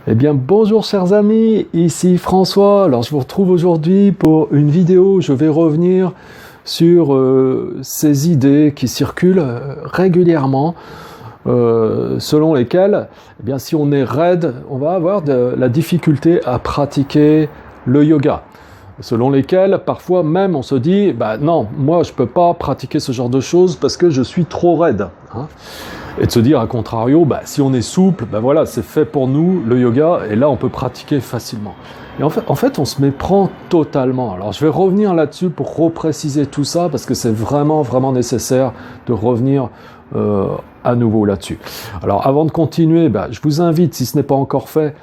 Eh bien, bonjour chers amis, ici François. Alors, je vous retrouve aujourd'hui pour une vidéo où je vais revenir sur ces idées qui circulent régulièrement, selon lesquelles, eh bien, si on est raide, on va avoir de la difficulté à pratiquer le yoga. Selon lesquelles, parfois même, on se dit, bah non, moi je peux pas pratiquer ce genre de choses parce que je suis trop raide. Hein. Et de se dire, à contrario, bah, si on est souple, bah voilà, c'est fait pour nous, le yoga, et là on peut pratiquer facilement. Et en fait, on se méprend totalement. Alors je vais revenir là-dessus pour repréciser tout ça, parce que c'est vraiment, vraiment nécessaire de revenir à nouveau là-dessus. Alors avant de continuer, bah, je vous invite, si ce n'est pas encore fait,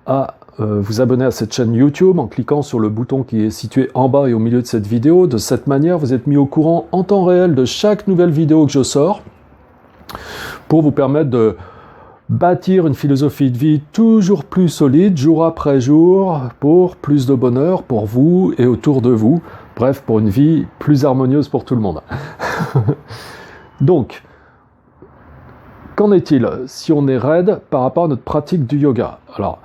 à vous abonner à cette chaîne YouTube en cliquant sur le bouton qui est situé en bas et au milieu de cette vidéo. De cette manière, vous êtes mis au courant en temps réel de chaque nouvelle vidéo que je sors, pour vous permettre de bâtir une philosophie de vie toujours plus solide, jour après jour, pour plus de bonheur pour vous et autour de vous. Bref, pour une vie plus harmonieuse pour tout le monde. Donc, qu'en est-il si on est raide par rapport à notre pratique du yoga? Alors,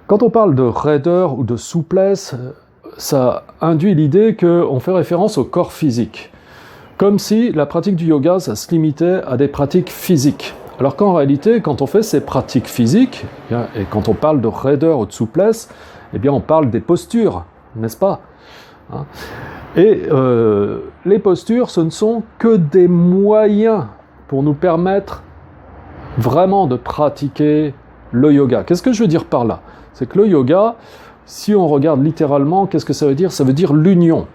quand on parle de raideur ou de souplesse, ça induit l'idée qu'on fait référence au corps physique. Comme si la pratique du yoga, ça se limitait à des pratiques physiques. Alors qu'en réalité, quand on fait ces pratiques physiques, et quand on parle de raideur ou de souplesse, eh bien on parle des postures, n'est-ce pas? Et les postures, ce ne sont que des moyens pour nous permettre vraiment de pratiquer le yoga. Qu'est-ce que je veux dire par là? C'est que le yoga, si on regarde littéralement, qu'est-ce que ça veut dire? Ça veut dire l'union.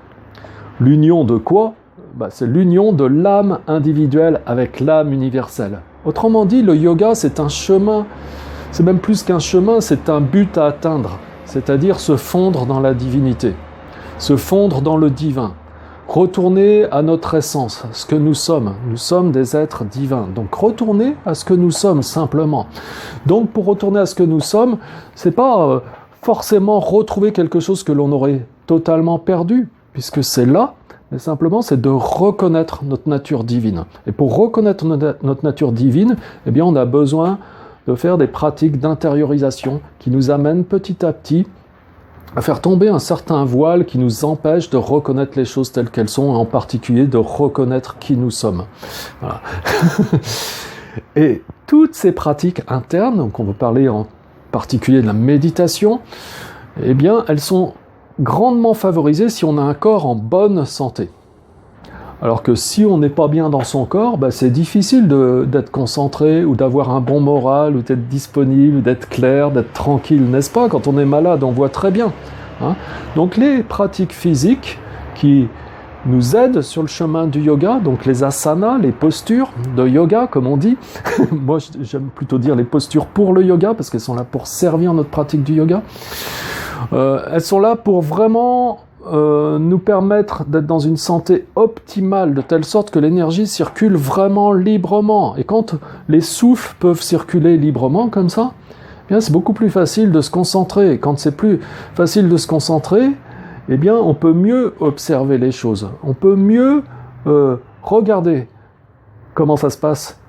L'union de quoi? Bah, c'est l'union de l'âme individuelle avec l'âme universelle. Autrement dit, le yoga, c'est un chemin, c'est même plus qu'un chemin, c'est un but à atteindre, c'est-à-dire se fondre dans la divinité, se fondre dans le divin, retourner à notre essence, ce que nous sommes des êtres divins, donc retourner à ce que nous sommes simplement. Donc pour retourner à ce que nous sommes, c'est pas forcément retrouver quelque chose que l'on aurait totalement perdu, puisque c'est là, mais simplement c'est de reconnaître notre nature divine. Et pour reconnaître notre nature divine, eh bien on a besoin de faire des pratiques d'intériorisation qui nous amènent petit à petit à faire tomber un certain voile qui nous empêche de reconnaître les choses telles qu'elles sont, et en particulier de reconnaître qui nous sommes. Voilà. Et toutes ces pratiques internes, donc on va parler en particulier de la méditation, eh bien elles sont grandement favorisé si on a un corps en bonne santé. Alors que si on n'est pas bien dans son corps, bah c'est difficile d'être concentré, ou d'avoir un bon moral, ou d'être disponible, d'être clair, d'être tranquille, n'est-ce pas? Quand on est malade, on voit très bien. Hein. Donc les pratiques physiques qui nous aident sur le chemin du yoga, donc les asanas, les postures de yoga, comme on dit. Moi, j'aime plutôt dire les postures pour le yoga, parce qu'elles sont là pour servir notre pratique du yoga. Elles sont là pour vraiment nous permettre d'être dans une santé optimale, de telle sorte que l'énergie circule vraiment librement. Et quand les souffles peuvent circuler librement comme ça, eh bien c'est beaucoup plus facile de se concentrer. Et quand c'est plus facile de se concentrer, eh bien on peut mieux observer les choses. On peut mieux regarder comment ça se passe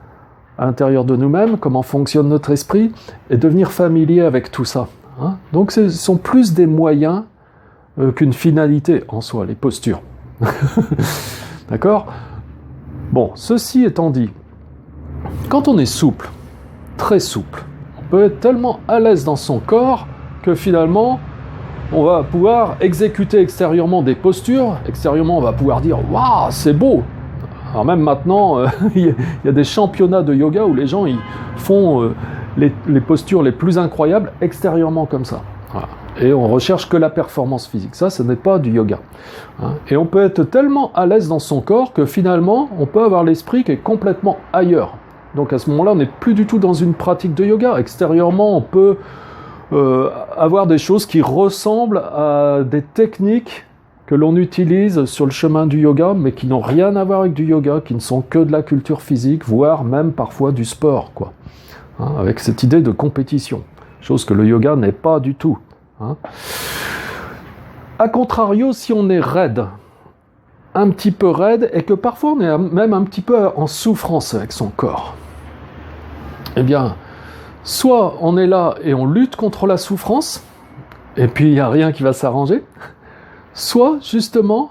à l'intérieur de nous-mêmes, comment fonctionne notre esprit, et devenir familier avec tout ça. Hein. Donc ce sont plus des moyens qu'une finalité en soi, les postures. D'accord? Bon, ceci étant dit, quand on est souple, très souple, on peut être tellement à l'aise dans son corps que finalement, on va pouvoir exécuter extérieurement des postures. Extérieurement, on va pouvoir dire « Waouh, c'est beau !» Alors même maintenant, il y a des championnats de yoga où les gens ils font les postures les plus incroyables extérieurement comme ça. Voilà. Et on recherche que la performance physique. Ça, ce n'est pas du yoga. Hein. Et on peut être tellement à l'aise dans son corps que finalement, on peut avoir l'esprit qui est complètement ailleurs. Donc à ce moment-là, on n'est plus du tout dans une pratique de yoga. Extérieurement, on peut avoir des choses qui ressemblent à des techniques que l'on utilise sur le chemin du yoga, mais qui n'ont rien à voir avec du yoga, qui ne sont que de la culture physique, voire même parfois du sport, quoi. Hein, avec cette idée de compétition, chose que le yoga n'est pas du tout. Hein. A contrario, si on est raide, un petit peu raide, et que parfois on est même un petit peu en souffrance avec son corps, eh bien, Soit on est là et on lutte contre la souffrance, et puis il n'y a rien qui va s'arranger, soit justement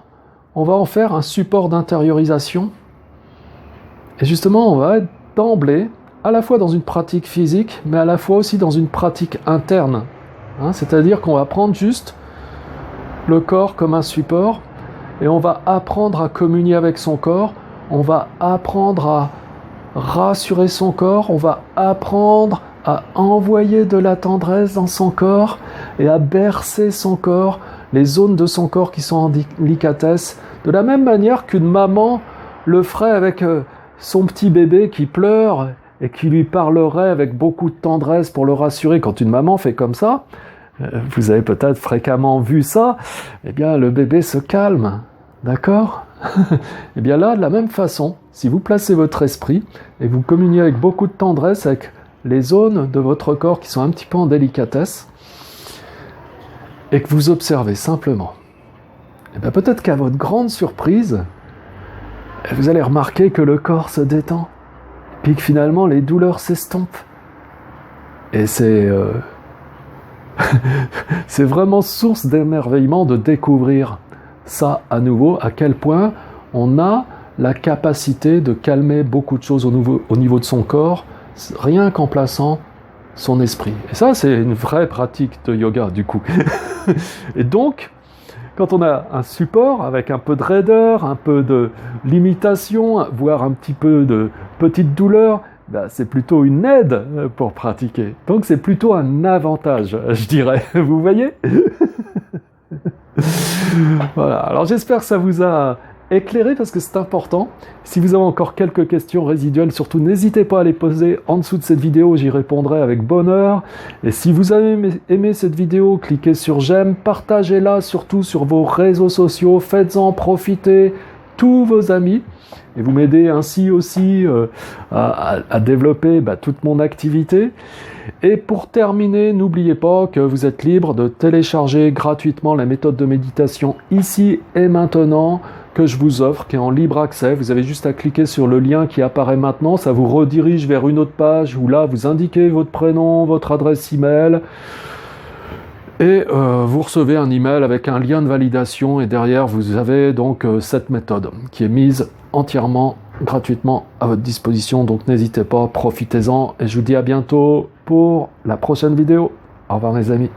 on va en faire un support d'intériorisation, et justement on va être d'emblée à la fois dans une pratique physique, mais à la fois aussi dans une pratique interne. C'est-à-dire qu'on va prendre juste le corps comme un support, et on va apprendre à communier avec son corps, on va apprendre à rassurer son corps, on va apprendre à envoyer de la tendresse dans son corps et à bercer son corps, les zones de son corps qui sont en délicatesse, de la même manière qu'une maman le ferait avec son petit bébé qui pleure et qui lui parlerait avec beaucoup de tendresse pour le rassurer. Quand une maman fait comme ça, vous avez peut-être fréquemment vu ça, eh bien le bébé se calme, d'accord ? Et bien là, de la même façon, si vous placez votre esprit et vous communiez avec beaucoup de tendresse avec les zones de votre corps qui sont un petit peu en délicatesse, et que vous observez simplement, et bien peut-être qu'à votre grande surprise, vous allez remarquer que le corps se détend, puis que finalement les douleurs s'estompent. Et c'est vraiment source d'émerveillement de découvrir ça à nouveau, à quel point on a la capacité de calmer beaucoup de choses au niveau de son corps, rien qu'en plaçant son esprit. Et ça, c'est une vraie pratique de yoga, du coup. Et donc, quand on a un support avec un peu de raideur, un peu de limitation, voire un petit peu de petite douleur, c'est plutôt une aide pour pratiquer. Donc c'est plutôt un avantage, je dirais. Vous voyez ? Voilà, alors j'espère que ça vous a éclairé parce que c'est important. Si vous avez encore quelques questions résiduelles, surtout n'hésitez pas à les poser en dessous de cette vidéo, j'y répondrai avec bonheur. Et si vous avez aimé cette vidéo, cliquez sur j'aime, partagez-la surtout sur vos réseaux sociaux, faites-en profiter tous vos amis. Et vous m'aidez ainsi aussi à développer toute mon activité. Et pour terminer, n'oubliez pas que vous êtes libre de télécharger gratuitement la méthode de méditation ici et maintenant que je vous offre, qui est en libre accès. Vous avez juste à cliquer sur le lien qui apparaît maintenant, ça vous redirige vers une autre page où là vous indiquez votre prénom, votre adresse email et vous recevez un email avec un lien de validation et derrière vous avez donc cette méthode qui est mise entièrement gratuitement à votre disposition, donc n'hésitez pas, profitez-en et je vous dis à bientôt pour la prochaine vidéo. Au revoir mes amis.